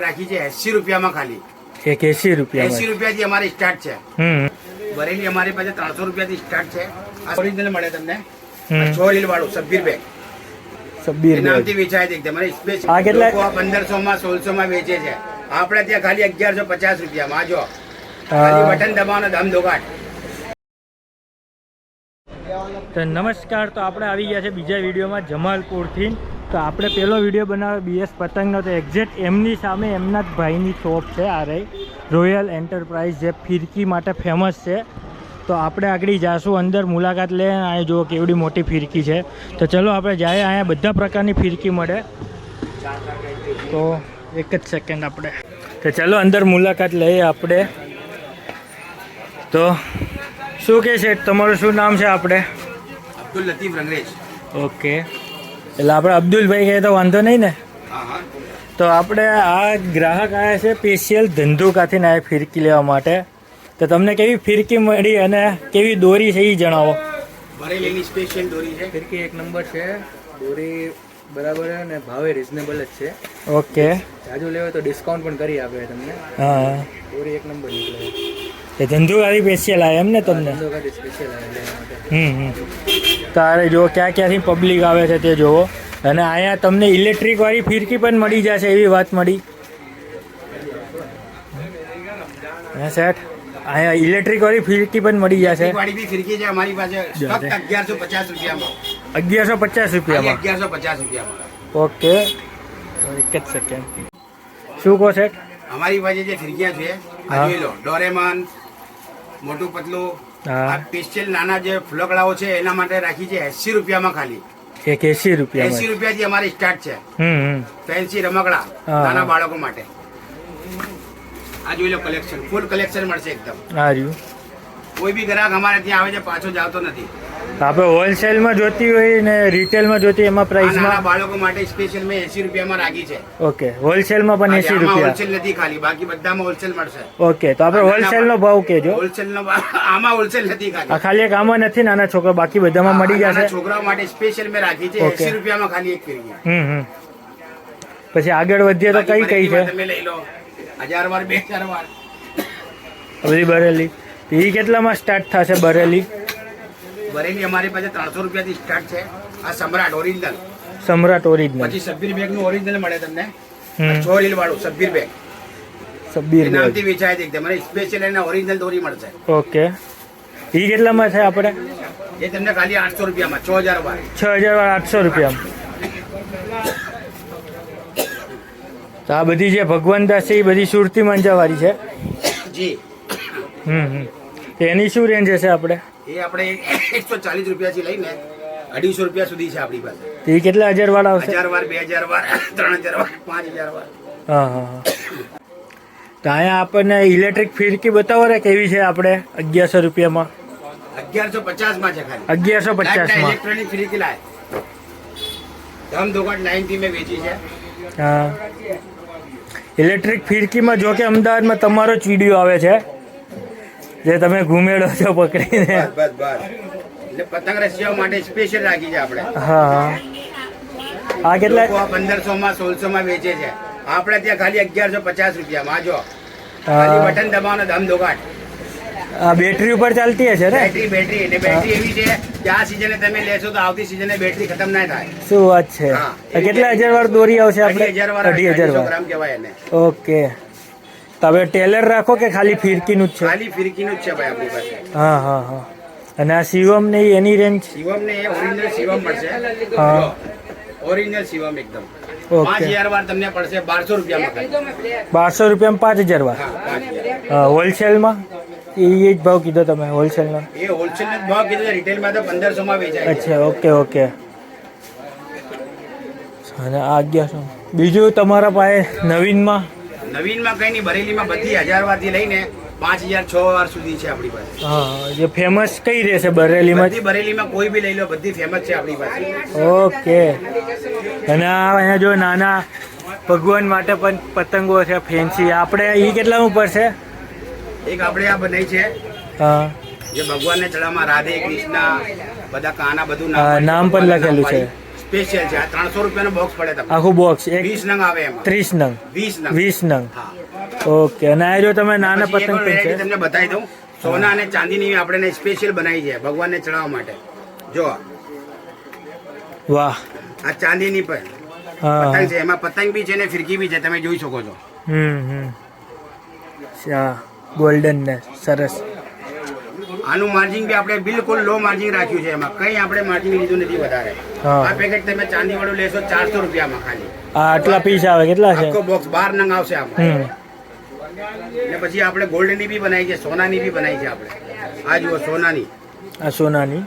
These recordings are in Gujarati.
રાખી છે 80 રૂપિયામાં ખાલી એક 80 રૂપિયા 80 રૂપિયાથી અમારી સ્ટાર્ટ છે. બરેલી અમારી પાસે 300 રૂપિયાથી સ્ટાર્ટ છે. આ ઓરિજિનલ મળે તમને 6 રીલ વાળું સબ્બીર બેગ સબ્બીર નામથી વેચાય છે એકદમ. અને સ્પેશિયલ આ કેટલા? 1500 માં 1600 માં વેચે છે. આપણે ત્યાં ખાલી 1150 રૂપિયામાં. આ જો ખાલી બટન દબાવવાનો ધમ ધોકાટ. તો નમસ્કાર, તો આપણે આવી ગયા છે બીજા વિડીયોમાં જમાલપુરથી. તો આપણે પહેલો વિડીયો બનાવ્યો બીએસ પતંગનો, તો એક્ઝેક્ટ એમની સામે એમના જ ભાઈની શોપ છે આ રહી રોયલ એન્ટરપ્રાઇઝ, જે ફિરકી માટે ફેમસ છે. તો આપણે આગળ જાશું, અંદર મુલાકાત લે. અહીંયા જુઓ કેવડી મોટી ફિરકી છે. તો ચલો આપણે જાય. અહીંયા બધા પ્રકારની ફિરકી મળે. તો એક જ સેકન્ડ આપણે તો ચલો અંદર મુલાકાત લઈએ આપણે. તો શું કહે છે તમારું, શું નામ છે આપણે? અબ્દુલ લતીફ રંગરેજ. ઓકે, એટલે આપણે અબ્દુલભાઈ કહે તો વાંધો નહીં ને? હા હા. તો આપણે આ ગ્રાહક આવ્યા છે સ્પેશિયલ ધંધુકાથી ને ફિરકી લેવા માટે. તો તમને કેવી ફિરકી મળી અને કેવી દોરી છે એ જણાવો. બરેલીની સ્પેશિયલ દોરી છે. ફિરકી એક નંબર છે, દોરી બરાબર અને ભાવે રિઝનેબલ જ છે. ઓકે, જાજુ લેવો તો ડિસ્કાઉન્ટ પણ કરી આપે તમને. હા, દોરી એક નંબર નીકળે. એ ધંધુકાથી સ્પેશિયલ આવે એમ ને તમને? ધંધોકાથી સ્પેશિયલ આવે લેવા માટે. તારે જો ક્યાં ક્યાંથી પબ્લિક આવે છે તે જોવો. અને અહીંયા તમને ઇલેક્ટ્રિક વાળી ફિરકી પણ મળી જશે એવી વાત મળી. હા સેઠ, અહીંયા ઇલેક્ટ્રિક વાળી ફિરકી પણ મળી જશે. વાળી બી ફિરકી છે અમારી પાસે. સ્ટોક 1150 રૂપિયામાં. 1150 રૂપિયામાં. 1150 રૂપિયામાં. ઓકે, તો એક જ સેકન્ડ. શું કહો સેઠ? અમારી પાસે જે ફિરકીયા છે આ જોઈ લો. ડોરેમોન, મોટું પતલું, હા, આ સ્પેશિયલ નાના જે ફ્લોકડાઓ છે એના માટે રાખી છે 80 રૂપિયામાં ખાલી. એક 80 રૂપિયામાં. 80 રૂપિયાથી અમારી સ્ટાર્ટ છે. ફેન્સી રમકડા હા. નાના બાળકો માટે. આ જોઈ લો કલેક્શન, ફૂલ કલેક્શન મળશે એકદમ. આ રહ્યું. કોઈ બી ગ્રાહક અમારે ત્યાં આવે છે પાછો જાવતો નથી. આપણે હોલસેલમાં જોતી હોય ને રિટેલમાં જોતી એમાં આ નાના પ્રાઇસમાં? બાળકો માટે સ્પેશિયલ મેં 80 રૂપિયામાં રાખી છે. ઓકે, હોલસેલમાં પણ 80 રૂપિયા. હોલસેલ નથી ખાલી, બાકી બધામાં હોલસેલ મળશે. ઓકે, તો આપણે હોલસેલનો ભાવ કહેજો. હોલસેલ નો આમાં હોલસેલ નથી ખાલી. આ ખાલી એક આમાં નથી નાના છોકરા, બાકી બધામાં મળી નાના જશે. છોકરાઓ માટે સ્પેશિયલ મેં રાખી છે ઓકે. 80 રૂપિયામાં ખાલી એક ફિરકી. પછી આગળ વધીએ તો કઈ કઈ છે? તમે લઈ લો 1000 વાર 2000 વાર. બધી બરેલી. એ કેટલામાં સ્ટાર્ટ થશે બરેલી? બરેલી અમારી પાસે 300 રૂપિયાથી સ્ટાર્ટ છે. આ સમ્રાટ ઓરિજિનલ. સમ્રાટ ઓરિજિનલ. પછી સબ્બીર બેગ નું ઓરિજિનલ મળે તમને 6 રીલ વાળું સબ્બીર બેગ સબ્બીર નામથી વેચાય છે એકદમ. અને સ્પેશિયલ એના ઓરિજિનલ દોરી મળશે. ઓકે, એ કેટલામાં છે આપણે? એ તમને ખાલી 800 રૂપિયામાં 6000 વાર. 6800 રૂપિયામાં. તો આ બધી જે ભગવાન દાસ છે એ બધી સુરતી માંજાવાળી છે. જી. તો એની શું રેન્જ હશે આપણે? એ આપણે 140 રૂપિયાથી લઈને 250 રૂપિયા સુધી છે આપણી પાસે. તો એ કેટલા હજાર વાળા આવશે? 1000 વાર 2000 વાર 3000 વાર 5000 વાર. હા હા હા. તો અહીંયા આપણને ઇલેક્ટ્રિક ફિરકી બતાવો ને કેવી છે આપણે 1100 રૂપિયામાં? 1150 માં છે ખાલી. 1150 માં. ઇલેક્ટ્રોનિક ફિરકી લાય ધમ ધોકાટ લાઈન થી મેં વેચી છે. હા, ઇલેક્ટ્રિક ફિરકીમાં જો કે અમદાવાદમાં તમારો જ વિડીયો આવે છે જે તમે ઘૂમેડો છો પકડીને. બસ બસ. એટલે પતંગ રસિયાઓ માટે સ્પેશિયલ રાખી છે આપણે. હા હા. આ કેટલા? લોકો આ 1500 માં 1600 માં વેચે છે. આપણે ત્યાં ખાલી 1150 રૂપિયામાં. આ જો ખાલી બટન દબાવવાનો ધમ ધોકાટ. આ બેટરી ઉપર ચાલતી હશે ને? બેટરી એટલે બેટરી એવી છે કે આ સિઝને તમે લેશો તો આવતી સિઝને બેટરી ખતમ ના થાય. શું વાત છે? હા. કેટલા હજાર વાર દોરી આવશે આપણે? 2,000 વાર. ગ્રામ કહેવાય એને. ઓકે, તો હવે ટેલર રાખો કે ખાલી ફિરકીનું જ છે? ખાલી ફિરકીનું જ છે ભાઈ આપણી પાસે. હા હા હા. અને આ શિવમ ને એની રેન્જ? શિવમ ને ઓરિજિનલ શિવમ મળશે. હા. ઓરિજિનલ શિવમ એકદમ. ઓકે. 5000 વાર તમને પડશે 1200 રૂપિયામાં ખાલી. 1200 રૂપિયામાં 5000 વાર. હા 5000. હોલસેલમાં એ જ ભાવ કીધો તમે હોલસેલનો? એ હોલસેલ જ ભાવ કીધો. રિટેલમાં તો 1500 માં વેચાય છે. અચ્છા, ઓકે ઓકે. અને આ 1100. બીજું તમારા પાસે નવીનમાં? નવીનમાં કઈ નહીં, બરેલીમાં બધી 1000 વાર થી લઈને 5000 6 વાર સુધી છે આપણી પાસે. હા, જે ફેમસ કઈ રહેશે બરેલીમાં? બધી બરેલીમાં કોઈ બી લઈ લો, બધી ફેમસ છે આપણી પાસે. ઓકે. અને અહીંયા જો નાના ભગવાન માટે પણ પતંગો છે ફેન્સી. આપણે એ કેટલામાં પડશે? એક આપણે આ બનાવી છે હા, જે ભગવાનને ચડાવવામાં રાધે કૃષ્ણ બધા કાના બધું નામ પણ લખેલું છે. સ્પેશિયલ છે. આ 300 રૂપિયાનો બોક્સ પડે તમને. આખું બોક્સ એક 20 નંગ આવે એમાં. 30 નંગ 20 નંગ. 20 નંગ હા. ઓકે. અને આ જો તમે નાના પછી એક પતંગ પણ variety છે. તમને બતાવી દઉં. સોના અને ચાંદીની આપણે સ્પેશિયલ બનાવી છે ભગવાનને ચડાવવા માટે. જો વાહ. આ ચાંદીની પણ હા પતંગ છે. એમાં પતંગ બી છે ને ફિરકી બી છે, તમે જોઈ શકો છો. હા ગોલ્ડન ને સરસ. આનું માર્જિન બી આપણે બિલકુલ લો માર્જિન રાખ્યું છે. એમાં કઈ આપણે માર્જિન લીધું નથી વધારે. હા. આ પેકેટ તમે ચાંદી વાળું લેશો 400 રૂપિયામાં ખાલી. આ આટલા પીસ આવે કેટલા છે? આખો બોક્સ 12 નંગ આવશે આમાં. હમ ને પછી આપણે ગોલ્ડની બી બનાવી છે, સોનાની બી બનાવી છે આપણે. આ જુઓ સોનાની. આ સોનાની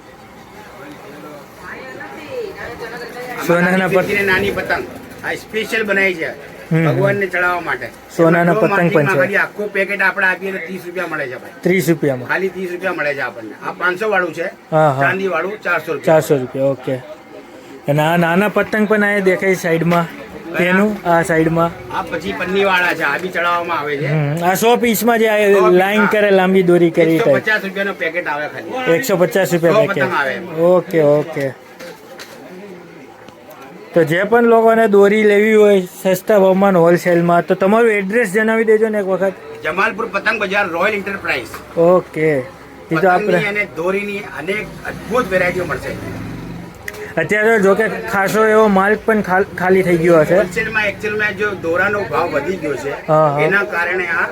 સોનાના ફિરકી ને નાની પતંગ આ સ્પેશિયલ બનાવી છે ભગવાનને ચડાવવા માટે. સોનાના એમાં પતંગ પણ છે. ખાલી આખું પેકેટ આપણે આપીએ તો 30 રૂપિયા મળે છે ભાઈ. 30 રૂપિયામાં ખાલી 30 રૂપિયા મળે છે આપણને. આ 500 વાળું છે, હા, હા. ચાંદી વાળું 400 રૂપિયા. 400 રૂપિયા. ઓકે. અને આ નાના પતંગ પણ આ દેખાય સાઈડમાં તેનું આ સાઈડમાં. આ પછી પન્ની વાળા છે, આ બી ચડાવવામાં આવે છે. આ 100 પીસમાં જે લાઈન કરે લાંબી દોરી કરી 150 રૂપિયાનો પેકેટ આવે ખાલી. 150 રૂપિયા 100 પતંગ આવે પેકેટ. Okay okay. તો જે પણ લોકોને દોરી લેવી હોય સસ્તા ભાવમાં હોલસેલમાં તો તમારું એડ્રેસ જણાવી દેજો ને એક વખત. જમાલપુર પતંગ બજાર, રોયલ એન્ટરપ્રાઇઝ. ઓકે. એ તો પતંગની આપણે અને દોરીની અનેક અદ્ભુત વેરાયટીઓ મળશે. અત્યારે જો કે ખાસો એવો માલ પણ ખાલી થઈ ગયો હશે. હોલસેલમાં એકચ્યુઅલમાં જો દોરાનો ભાવ વધી ગયો છે હા, હા. એના કારણે આ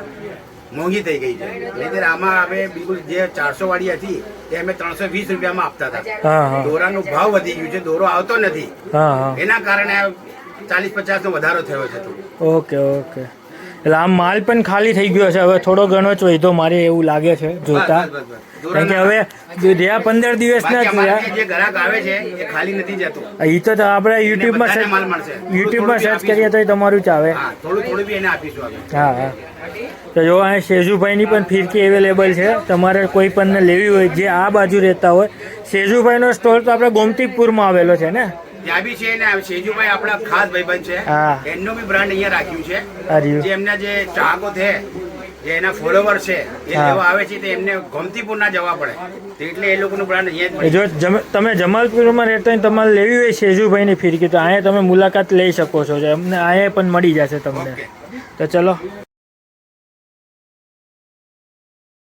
મોંઘી થઈ ગઈ છે. નહીંતર આમાં હવે બિલકુલ જે 400 વાળી હતી તે અમે 320 રૂપિયામાં આપતા હતા. હા હા દોરાનો ભાવ વધી ગયો છે, દોરો આવતો નથી. હા હા. એના કારણે 40-50 નો વધારો થયો છે થોડો. Okay okay. એટલે આમ માલ પણ ખાલી થઈ ગયો છે. હવે થોડો ઘણો જ વધ્યો મારે એવું લાગે છે જોતા. બસ, બસ, બસ. કારણ કે હવે રહ્યા 15 દિવસના બાકી જ અમારે રહ્યા. ત્યાં જે ગ્રાહક આવે છે એ ખાલી નથી જતું. એ તો આપણે યુટ્યુબમાં બધાને માલ મળશે. યુટ્યુબમાં થોડું સર્ચ કરીએ તો તમારું જ આવે. હા, થોડું બી એને આપીશું આપણે. હા હા. તો જો અહીં શેજુભાઈની પણ ફિરકી અવેલેબલ છે. તમારે કોઈ પણને લેવી હોય જે આ બાજુ રહેતા હોય. શેજુભાઈનો સ્ટોલ તો આપણે ગોમતીપુરમાં આવેલો છે ને? ત્યાં બી છે ને શેજુભાઈ આપણા ખાસ ભાઈબંધ છે. હા. એમનું બી બ્રાન્ડ અહીંયા રાખ્યું છે. આ રહ્યું. જે એમના જે ચાહકો છે, જે એના ફોલોવર છે એ હા. લેવા આવે છે તો એમને ગોમતીપુર ના જવા પડે. તો એટલે એ લોકોનું બ્રાન્ડ અહીંયા જ જો તમે જમાલપુરમાં રહેતા હોય તમારે લેવી હોય શેજુભાઈની ફિરકી તો અહીંયા તમે મુલાકાત લઈ શકો છો. એમને અહીંયા પણ મળી જશે તમને. ઓકે. તો ચલો.